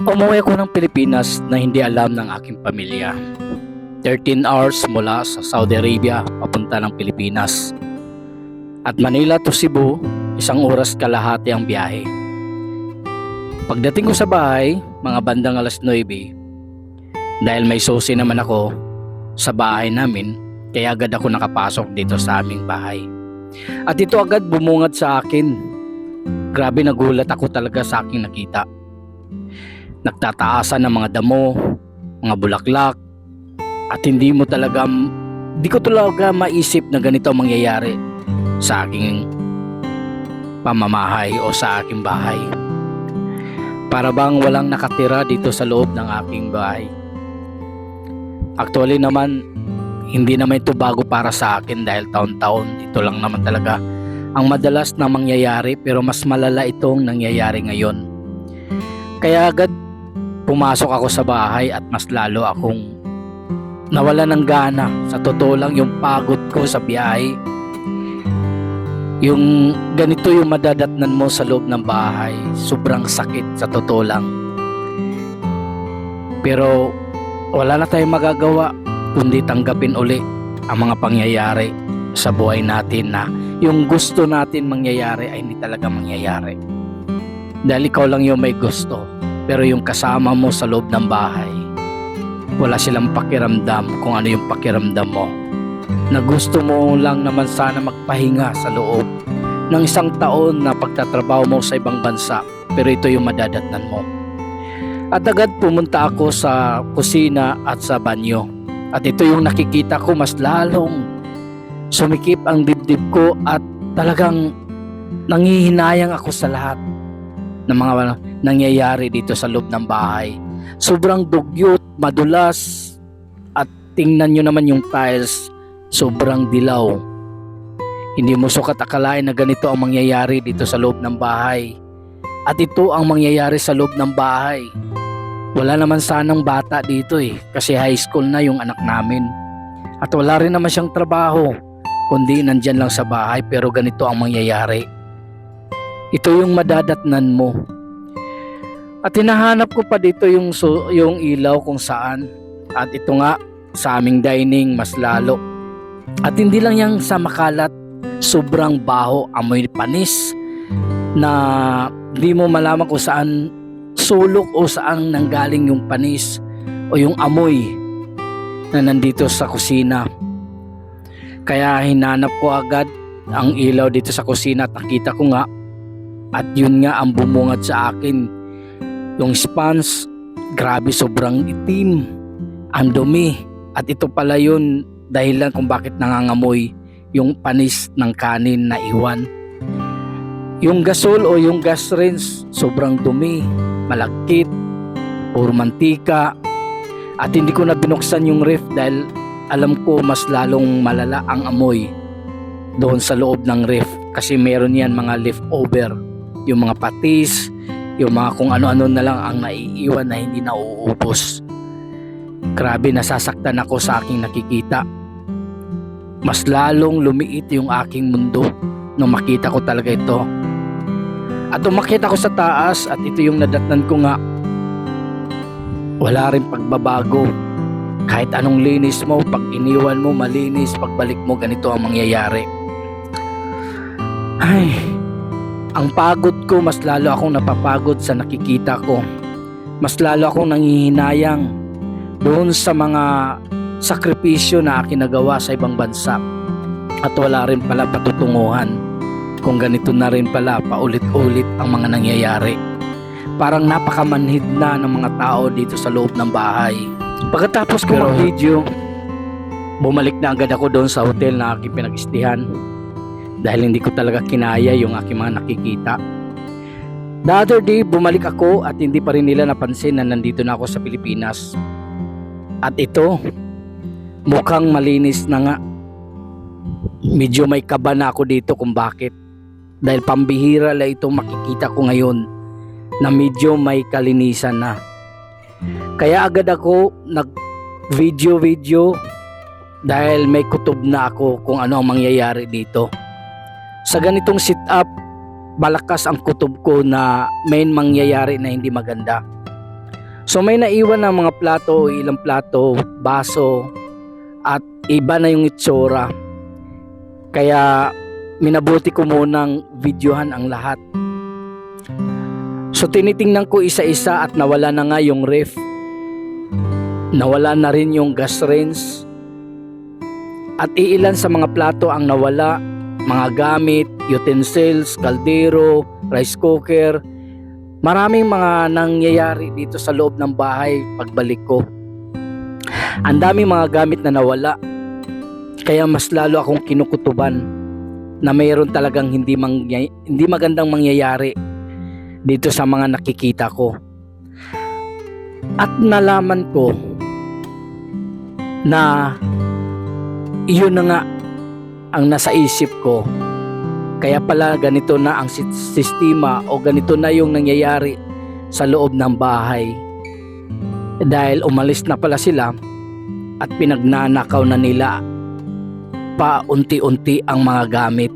Umuwi ako ng Pilipinas na hindi alam ng aking pamilya. 13 hours mula sa Saudi Arabia papunta ng Pilipinas. At Manila to Cebu, 1 oras kalahati ang biyahe. Pagdating ko sa bahay, mga bandang alas 9, dahil may susi naman ako sa bahay namin, kaya agad ako nakapasok dito sa aming bahay. At ito agad bumungad sa akin. Grabe, nagulat ako talaga sa aking nakita. Nagtataasan ng mga damo, mga bulaklak, at hindi ko talaga maisip na ganito ang mangyayari sa aking pamamahay o sa aking bahay. Para bang walang nakatira dito sa loob ng aking bahay. Actually naman, hindi naman ito bago para sa akin dahil taon-taon ito lang naman talaga ang madalas na mangyayari, pero mas malala itong nangyayari ngayon. Kaya agad pumasok ako sa bahay at mas lalo akong nawala ng gana. Sa totoo lang, yung pagod ko sa biyahe, yung ganito yung madadatnan mo sa loob ng bahay, sobrang sakit sa totoo lang. Pero wala na tayong magagawa kundi tanggapin uli ang mga pangyayari sa buhay natin na yung gusto natin mangyayari ay hindi talaga mangyayari. Dahil ikaw lang yung may gusto, pero yung kasama mo sa loob ng bahay, wala silang pakiramdam kung ano yung pakiramdam mo. Na gusto mo lang naman sana magpahinga sa loob ng 1 taon na pagtatrabaho mo sa ibang bansa, pero ito yung madadatnan mo. At agad pumunta ako sa kusina at sa banyo. At ito yung nakikita ko, mas lalong sumikip ang dibdib ko at talagang nanghihinayang ako sa lahat ng mga nangyayari dito sa loob ng bahay. Sobrang dugyot, madulas, at tingnan nyo naman yung tiles, sobrang dilaw. Hindi mo sukat akalain na ganito ang mangyayari dito sa loob ng bahay. At ito ang mangyayari sa loob ng bahay. Wala naman sanang bata dito kasi high school na yung anak namin. At wala rin naman siyang trabaho, kundi nandyan lang sa bahay, pero ganito ang mangyayari. Ito yung madadatnan mo. At hinahanap ko pa dito yung ilaw kung saan. At ito nga sa aming dining mas lalo. At hindi lang yang sa makalat, sobrang baho, amoy panis na hindi mo malaman kung saan sulok o saan nanggaling yung panis o yung amoy na nandito sa kusina. Kaya hinanap ko agad ang ilaw dito sa kusina at nakita ko nga, at yun nga ang bumungad sa akin. Yung sponge, grabe, sobrang itim, ang dumi. At ito pala yun dahilan kung bakit nangangamoy yung panis ng kanin na iwan. Yung gasol o yung gas rinse, sobrang dumi, malagkit, puro mantika. At hindi ko na binuksan yung ref dahil alam ko mas lalong malala ang amoy doon sa loob ng ref, kasi meron yan mga leftover, yung mga patis, yung mga kung ano-ano na lang ang naiiwan na hindi nauubos. Grabe, nasasaktan ako sa aking nakikita. Mas lalong lumiit yung aking mundo nung makita ko talaga ito. At umakyat ako sa taas at ito yung nadatnan ko nga. Wala rin pagbabago. Kahit anong linis mo, pag iniwan mo malinis, pagbalik mo ganito ang mangyayari. Ay, ang pagod ko, mas lalo akong napapagod sa nakikita ko. Mas lalo akong nanghihinayang doon sa mga sakripisyo na aking nagawa sa ibang bansa. At wala rin pala patutunguhan kung ganito na rin pala paulit-ulit ang mga nangyayari. Parang napakamanhid na ng mga tao dito sa loob ng bahay. Pagkatapos ko mag-video, bumalik na agad ako doon sa hotel na aking pinag-istihan dahil hindi ko talaga kinaya yung aking mga nakikita. The other day, bumalik ako at hindi pa rin nila napansin na nandito na ako sa Pilipinas. At ito, mukhang malinis na nga. Medyo may kaba na ako dito kung bakit. Dahil pambihira lang itong makikita ko ngayon na medyo may kalinisan na. Kaya agad ako nag-video dahil may kutob na ako kung ano ang mangyayari dito. Sa ganitong sit-up, malakas ang kutob ko na may mangyayari na hindi maganda. So may naiwan ng mga plato, ilang plato, baso, at iba na yung itsura. Kaya minabuti ko munang videohan ang lahat. So tinitingnan ko isa-isa at nawala na nga yung ref. Nawala na rin yung gas range. At iilan sa mga plato ang nawala, mga gamit, utensils, kaldero, rice cooker. Maraming mga nangyayari dito sa loob ng bahay pagbalik ko. Ang daming mga gamit na nawala. Kaya mas lalo akong kinukutuban na mayroon talagang hindi magandang mangyayari dito sa mga nakikita ko. At nalaman ko na iyon na nga ang nasa isip ko. Kaya pala ganito na ang sistema o ganito na yung nangyayari sa loob ng bahay. Dahil umalis na pala sila at pinagnanakaw na nila paunti-unti ang mga gamit.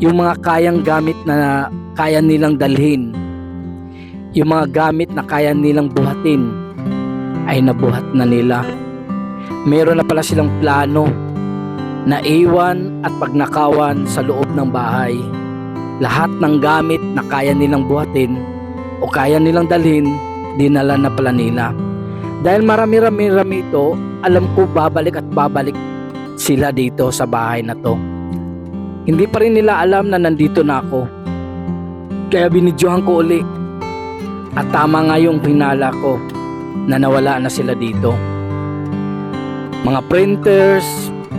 Yung mga kayang gamit na kaya nilang dalhin, yung mga gamit na kaya nilang buhatin, ay nabuhat na nila. Meron na pala silang plano na iwan at pagnakawan sa loob ng bahay. Lahat ng gamit na kaya nilang buhatin o kaya nilang dalhin, dinala na pala nila. Dahil marami-rami ito, alam ko babalik at babalik sila dito sa bahay na to. Hindi pa rin nila alam na nandito na ako. Kaya binidyohan ko uli. At tama nga yung pinala ko na nawala na sila dito. Mga printers,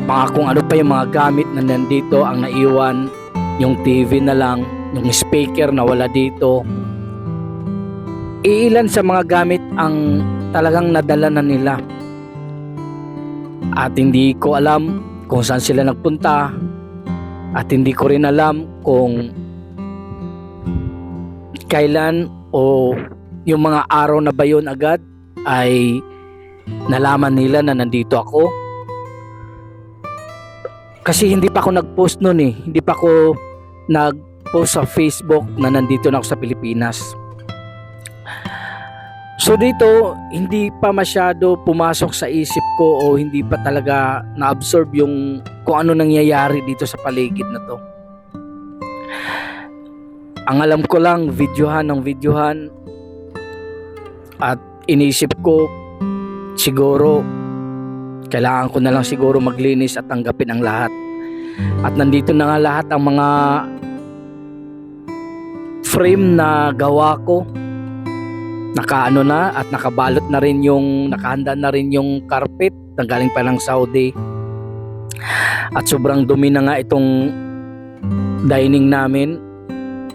mga kung ano pa yung mga gamit na nandito ang naiwan. Yung TV na lang, yung speaker na wala dito. Iilan sa mga gamit ang talagang nadala na nila. At hindi ko alam kung saan sila nagpunta. At hindi ko rin alam kung kailan o yung mga araw na ba yun agad ay nalaman nila na nandito ako. Kasi hindi pa ako nag-post nun eh. Hindi pa ako nag-post sa Facebook na nandito na ako sa Pilipinas. So dito, hindi pa masyado pumasok sa isip ko o hindi pa talaga na-absorb yung kung ano nangyayari dito sa paligid na to. Ang alam ko lang, videohan ng videohan. At inisip ko, siguro kailangan ko na lang siguro maglinis at tanggapin ang lahat. At nandito na nga lahat ang mga frame na gawa ko. Nakaano na at nakabalot na rin nakahanda na rin yung carpet na galing pa ng Saudi. At sobrang dumi na nga itong dining namin,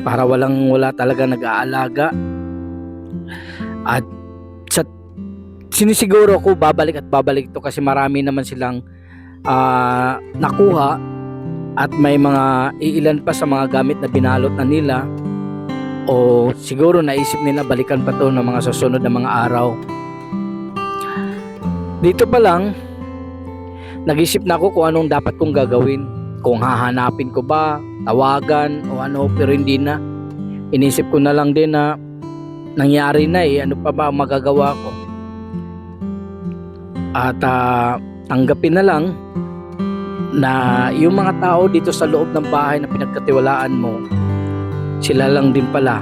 para wala talaga nag-aalaga. At sinisiguro ko babalik at babalik ito kasi marami naman silang nakuha at may mga iilan pa sa mga gamit na binalot na nila o siguro naisip nila balikan pa to ng mga susunod na mga araw. Dito pa lang nag-isip na ako kung anong dapat kong gagawin, kung hahanapin ko ba, tawagan o ano, pero hindi na. Inisip ko na lang din na nangyari na ano pa ba magagawa ko. At tanggapin na lang na yung mga tao dito sa loob ng bahay na pinagkatiwalaan mo, sila lang din pala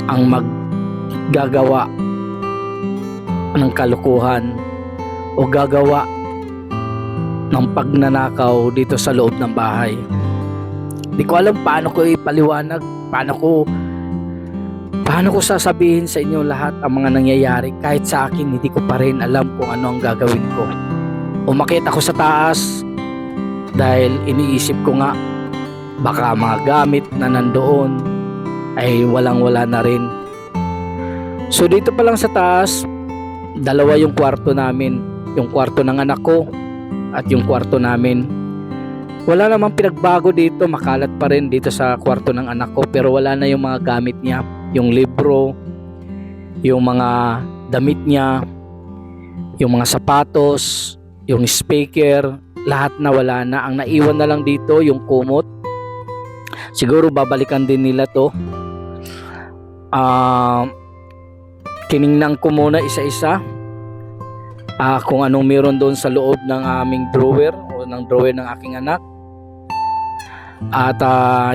ang maggagawa ng kalukuhan o gagawa ng pagnanakaw dito sa loob ng bahay. Di ko alam paano ko ipaliwanag, paano ko sasabihin sa inyo lahat ang mga nangyayari. Kahit sa akin, hindi ko pa rin alam kung ano ang gagawin ko. Umakyat ako sa taas dahil iniisip ko nga baka mga gamit na nandoon ay walang-wala na rin. So dito pa lang sa taas, dalawa yung kwarto namin. Yung kwarto ng anak ko at yung kwarto namin. Wala namang pinagbago dito, makalat pa rin dito sa kwarto ng anak ko, pero wala na yung mga gamit niya. Yung libro, yung mga damit niya, yung mga sapatos, yung speaker, lahat na wala na. Ang naiwan na lang dito yung kumot. Siguro babalikan din nila to. Tiningnan ko muna isa-isa kung anong meron doon sa loob ng aming drawer o ng drawer ng aking anak. At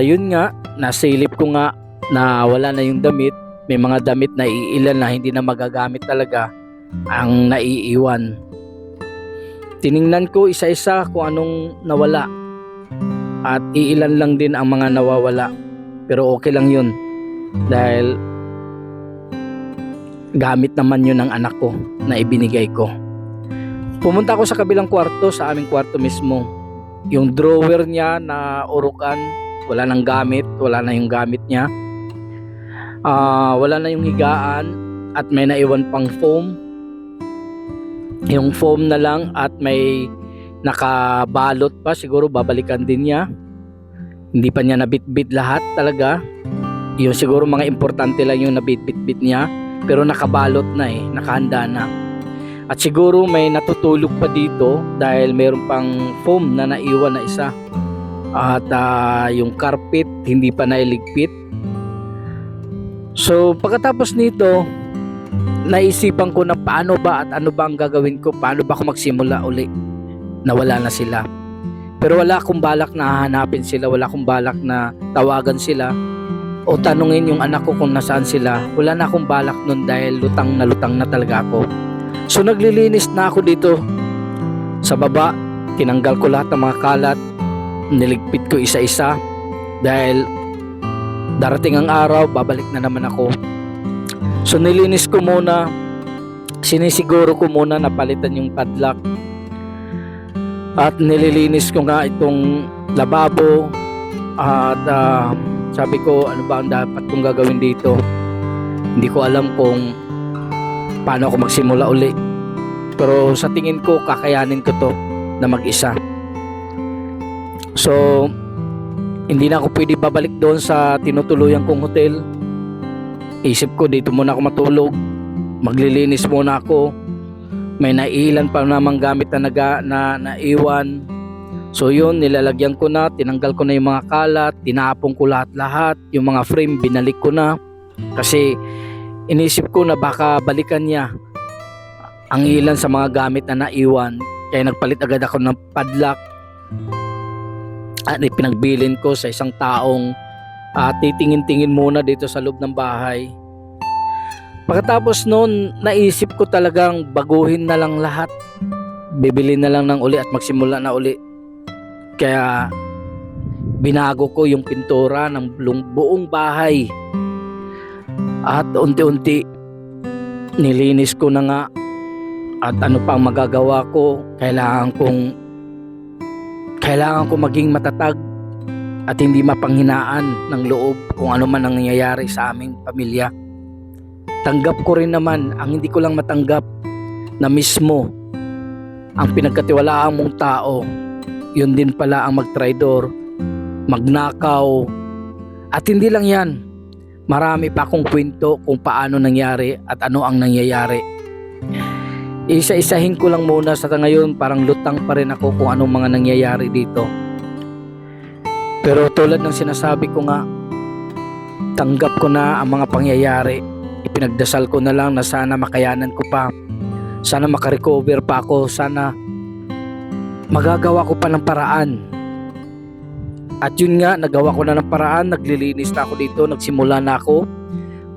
yun nga, nasilip ko nga na wala na yung damit. May mga damit na iilan na hindi na magagamit talaga ang naiiwan. Tiningnan ko isa-isa kung anong nawala. At iilan lang din ang mga nawawala. Pero okay lang yun. Dahil gamit naman yun ng anak ko na ibinigay ko. Pumunta ako sa kabilang kwarto, sa aming kwarto mismo. Yung drawer niya na urukan, wala nang gamit, wala na yung gamit niya. Wala na yung higaan at may naiwan pang foam. Yung foam na lang at may nakabalot pa, siguro babalikan din niya. Hindi pa niya nabitbit lahat talaga. Yung siguro mga importante lang yung nabitbit niya, pero nakabalot na nakahanda na. At siguro may natutulog pa dito dahil mayroon pang foam na naiwan na isa. At yung carpet hindi pa nailigpit. So pagkatapos nito, naisipan ko na paano ba at ano ba ang gagawin ko, paano ba ako magsimula uli. Nawala na sila. Pero wala akong balak na hahanapin sila, wala akong balak na tawagan sila o tanungin yung anak ko kung nasaan sila. Wala na akong balak nun dahil lutang na talaga ako. So naglilinis na ako dito sa baba. Tinanggal ko lahat ng mga kalat, niligpit ko isa-isa dahil darating ang araw, babalik na naman ako. So nilinis ko muna, sinisiguro ko muna na palitan yung padlock. At nililinis ko nga itong lababo. At sabi ko, ano ba ang dapat kong gagawin dito? Hindi ko alam kung paano ako magsimula uli. Pero sa tingin ko, kakayanin ko to na mag-isa. So hindi na ako pwede babalik doon sa tinutuluyan kong hotel. Isip ko, dito muna ako matulog, maglilinis muna ako. May nailan pa namang gamit na naiwan. So yun, nilalagyan ko na, tinanggal ko na yung mga kalat, tinapon ko lahat-lahat. Yung mga frame binalik ko na kasi inisip ko na baka balikan niya ang ilan sa mga gamit na naiwan. Kaya nagpalit agad ako ng padlock at ipinagbilin ko sa isang taong titingin-tingin muna dito sa loob ng bahay. Pagkatapos noon, naisip ko talagang baguhin na lang lahat. Bibili na lang ng uli at magsimula na uli. Kaya binago ko yung pintura ng buong bahay. At unti-unti nilinis ko na nga. At ano pa ang magagawa ko, kailangan kong maging matatag at hindi mapanghinaan ng loob kung ano man ang nangyayari sa aming pamilya. Tanggap ko rin naman ang hindi ko lang matanggap na mismo ang pinagkatiwalaan mong tao, yun din pala ang magtraidor, magnakaw. At hindi lang yan, marami pa akong kwento kung paano nangyari at ano ang nangyayari. Isa-isahin ko lang muna sa ngayon, parang lutang pa rin ako kung anong mga nangyayari dito. Pero tulad ng sinasabi ko nga, tanggap ko na ang mga pangyayari. Ipinagdasal ko na lang na sana makayanan ko pa. Sana makarecover pa ako. Sana magagawa ko pa ng paraan. At yun nga, nagawa ko na ng paraan. Naglilinis na ako dito. Nagsimula na ako.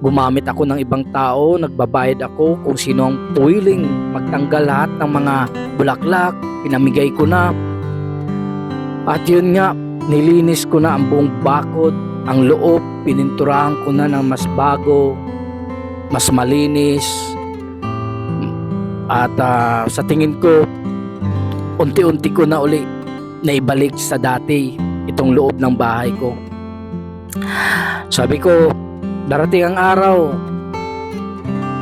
Gumamit ako ng ibang tao. Nagbabayad ako kung sino ang willing magtanggal lahat ng mga bulaklak. Pinamigay ko na. At yun nga, nilinis ko na ang buong bakod. Ang loob, pininturahan ko na ng mas bago, mas malinis. At sa tingin ko, unti-unti ko na uli naibalik sa dati itong loob ng bahay ko. Sabi ko, darating ang araw,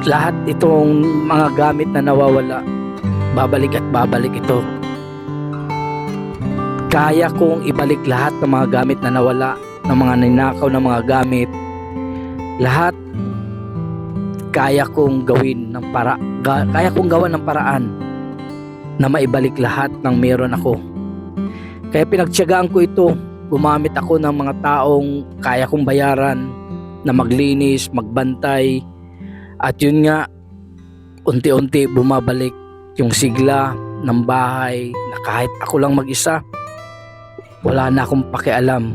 lahat itong mga gamit na nawawala, babalik at babalik ito. Kaya kong ibalik lahat ng mga gamit na nawala, ng mga ninakaw na mga gamit. Lahat kaya kong gawin kaya kong gawan ng paraan na maibalik lahat ng meron ako. Kaya pinagtiyagaan ko ito. Gumamit ako ng mga taong kaya kong bayaran na maglinis, magbantay, At yun nga, unti-unti bumabalik yung sigla ng bahay na kahit ako lang mag-isa, wala na akong pakialam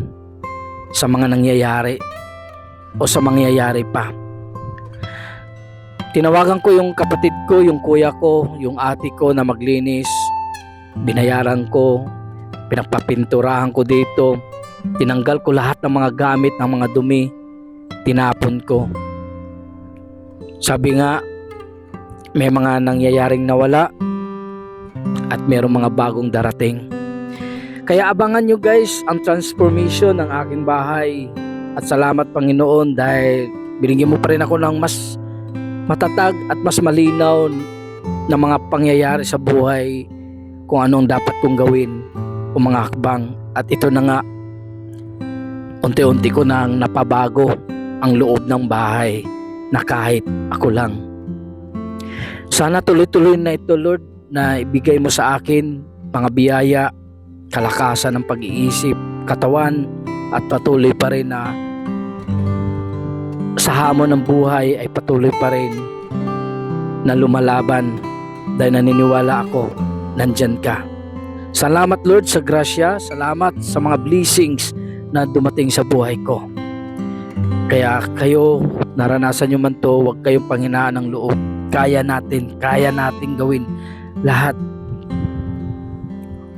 sa mga nangyayari o sa mangyayari pa. Tinawagan ko yung kapatid ko, yung kuya ko, yung ate ko na maglinis. Binayaran ko, pinagpapinturahan ko dito. Tinanggal ko lahat ng mga gamit ng mga dumi. Tinapon ko. Sabi nga, may mga nangyayaring nawala at mayroong mga bagong darating. Kaya abangan nyo guys ang transformation ng aking bahay. At salamat Panginoon dahil binigyan mo pa rin ako ng mas matatag at mas malinaw na mga pangyayari sa buhay kung anong dapat kong gawin o mga hakbang. At ito na nga, unti-unti ko nang napabago ang loob ng bahay na kahit ako lang. Sana tuloy-tuloy na ito Lord na ibigay mo sa akin mga biyaya, kalakasan ng pag-iisip, katawan at patuloy pa rin na sa hamon ng buhay ay patuloy pa rin na lumalaban dahil naniniwala ako nandyan ka. Salamat Lord sa grasya, salamat sa mga blessings na dumating sa buhay ko. Kaya kayo, naranasan nyo man to, huwag kayong panghinaan ng loob. Kaya natin gawin lahat.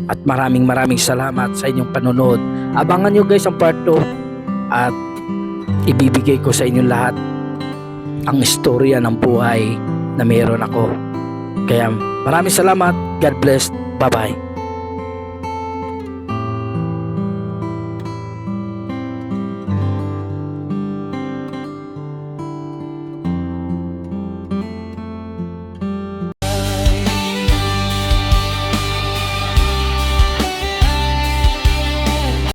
At maraming salamat sa inyong panonood. Abangan nyo guys ang part 2 at ibibigay ko sa inyong lahat ang istorya ng buhay na meron ako. Kaya maraming salamat. God bless. Bye-bye.